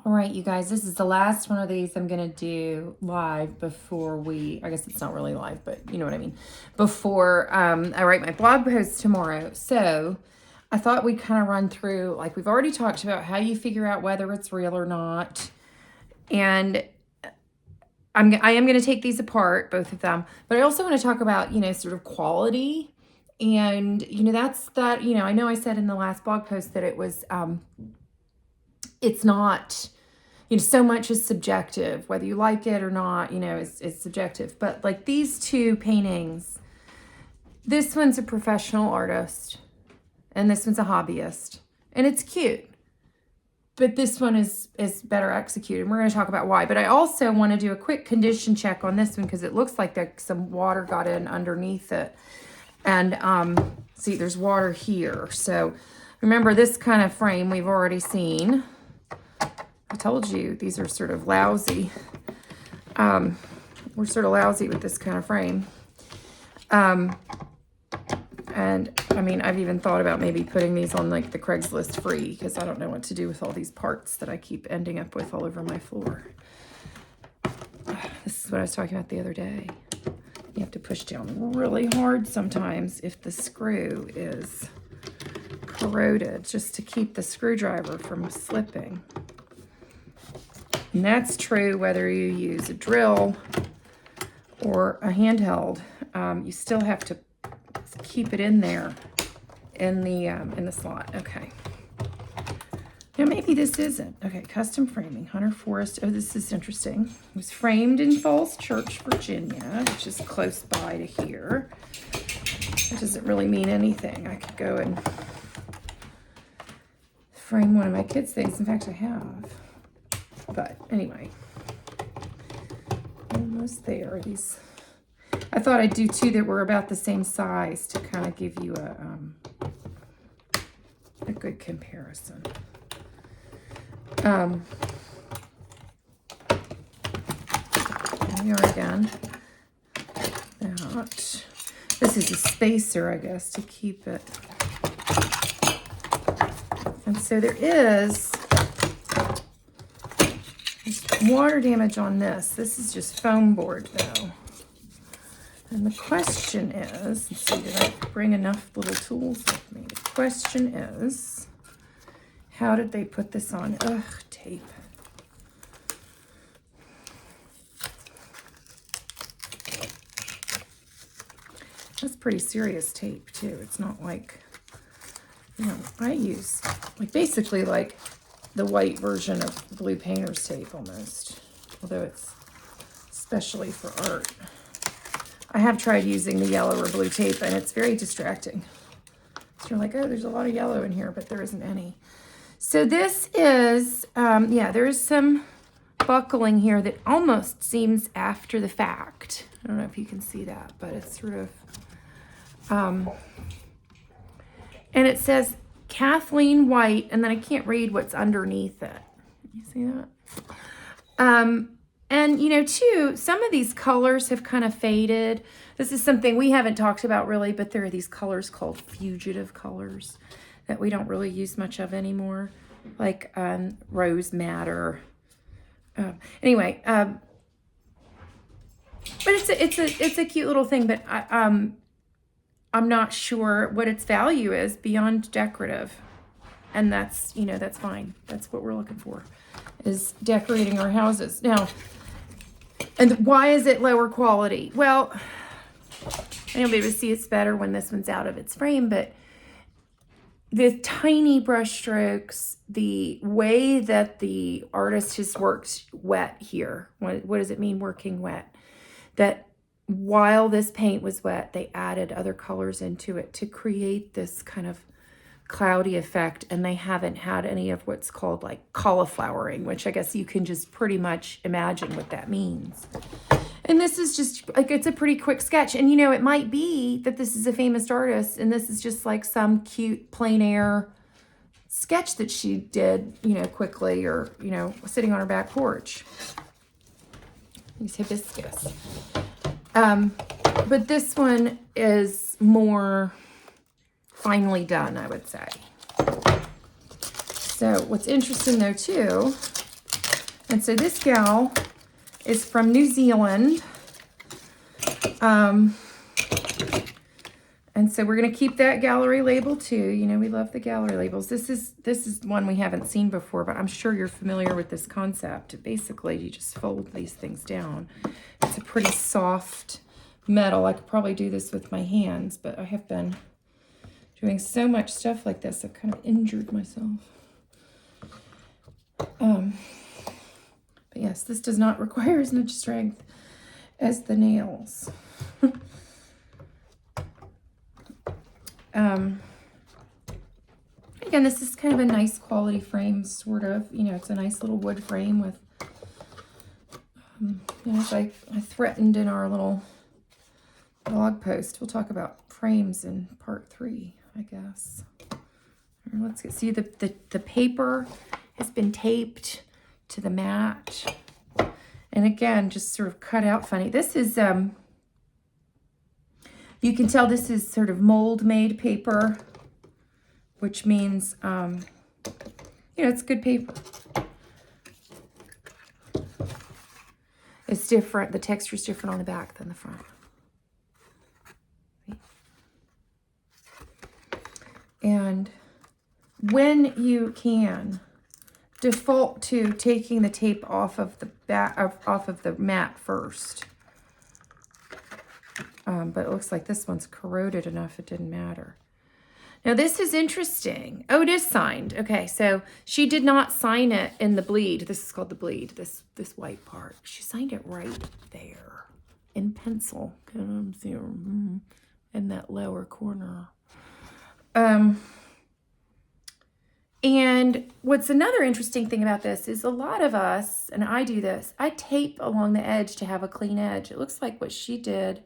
All right, you guys, this is the last one of these I'm going to do live before I guess it's not really live, but you know what I mean, before I write my blog post tomorrow. So I thought we'd kind of run through, like we've already talked about how you figure out whether it's real or not. And I am going to take these apart, both of them, but I also want to talk about, sort of quality. And, I know I said in the last blog post that it was, it's not, so much is subjective, whether you like it or not, it's subjective. But like these two paintings, this one's a professional artist and this one's a hobbyist, and it's cute. But this one is better executed. We're going to talk about why. But I also want to do a quick condition check on this one because it looks like some water got in underneath it. And see, there's water here. So remember, this kind of frame we've already seen. I told you these are sort of lousy. We're sort of lousy with this kind of frame. And I mean, I've even thought about maybe putting these on like the Craigslist free because I don't know what to do with all these parts that I keep ending up with all over my floor. This is what I was talking about the other day. You have to push down really hard sometimes if the screw is corroded, just to keep the screwdriver from slipping. And that's true whether you use a drill or a handheld. You still have to keep it in there in the slot. Okay. Now maybe this isn't. Okay, custom framing, Hunter Forest. Oh, this is interesting. It was framed in Falls Church, Virginia, which is close by to here. That doesn't really mean anything. I could go and frame one of my kids' things. In fact, I have. But anyway, almost there. These, I thought I'd do two that were about the same size to kind of give you a good comparison. Here we are again. This is a spacer, I guess, to keep it. And so there's water damage on this. This is just foam board, though. And the question is, let's see, did I bring enough little tools with me? The question is, how did they put this on? Ugh, tape. That's pretty serious tape, too. It's not like, I use, like, basically like the white version of blue painter's tape almost, although it's especially for art. I have tried using the yellow or blue tape, and it's very distracting. So you're like, oh, there's a lot of yellow in here, but there isn't any. So this is, there is some buckling here that almost seems after the fact. I don't know if you can see that, but it's sort of, and it says Kathleen White, and then I can't read what's underneath it. You see that? And, too, some of these colors have kind of faded. This is something we haven't talked about really, but there are these colors called fugitive colors that we don't really use much of anymore, like rose madder. Anyway, but it's a cute little thing, but I'm not sure what its value is beyond decorative, and that's that's fine. That's what we're looking for, is decorating our houses now. And why is it lower quality? Well, I know maybe see it's better when this one's out of its frame, but the tiny brush strokes, the way that the artist has worked wet here. What does it mean working wet? That while this paint was wet, they added other colors into it to create this kind of cloudy effect, and they haven't had any of what's called like cauliflowering, which I guess you can just pretty much imagine what that means. And this is just like, it's a pretty quick sketch. And it might be that this is a famous artist and this is just like some cute plein air sketch that she did, quickly, or, sitting on her back porch. These hibiscus. But this one is more finely done, I would say. So what's interesting though too And so this gal is from New Zealand. And so we're going to keep that gallery label too. You know, we love the gallery labels. This is one we haven't seen before, but I'm sure you're familiar with this concept. Basically, you just fold these things down. It's a pretty soft metal. I could probably do this with my hands, but I have been doing so much stuff like this, I've kind of injured myself. But yes, this does not require as much strength as the nails. Again, this is kind of a nice quality frame, sort of. You know, it's a nice little wood frame with, you know, as I threatened in our little blog post, we'll talk about frames in part 3, I guess. Let's get, see, the paper has been taped to the mat. And again, just sort of cut out funny. This is, you can tell this is sort of mold-made paper, which means, you know, it's good paper. It's different. The texture is different on the back than the front. And when you can, default to taking the tape off of the back, off of the mat first. But it looks like this one's corroded enough it didn't matter. Now this is interesting. Oh, it is signed. Okay, so she did not sign it in the bleed. This is called the bleed, this white part. She signed it right there in pencil. In that lower corner. And what's another interesting thing about this is a lot of us, and I do this, I tape along the edge to have a clean edge. It looks like what she did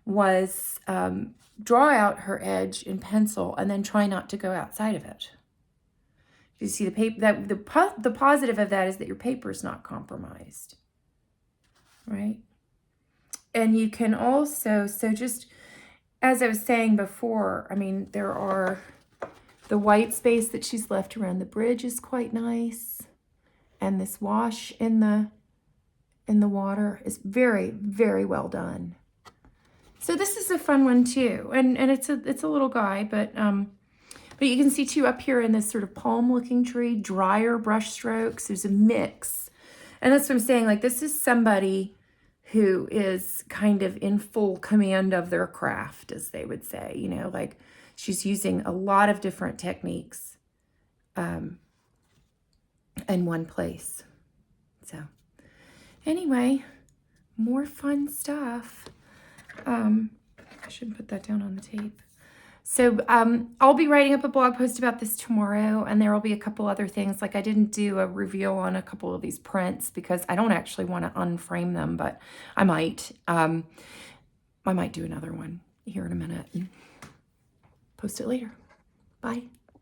was draw out her edge in pencil and then try not to go outside of it. You see the paper, that the positive of that is that your paper is not compromised, right? And you can also, so just as I was saying before, I mean, there are the white space that she's left around the bridge is quite nice. And this wash in the water is very, very well done. So this is a fun one too. And it's a little guy, but you can see too up here in this sort of palm looking tree, drier brush strokes. There's a mix. And that's what I'm saying. Like, this is somebody who is kind of in full command of their craft, as they would say, you know, like she's using a lot of different techniques in one place. So anyway, more fun stuff. I shouldn't put that down on the tape. So I'll be writing up a blog post about this tomorrow, and there will be a couple other things. Like, I didn't do a reveal on a couple of these prints because I don't actually want to unframe them, but I might. I might do another one here in a minute and post it later. Bye.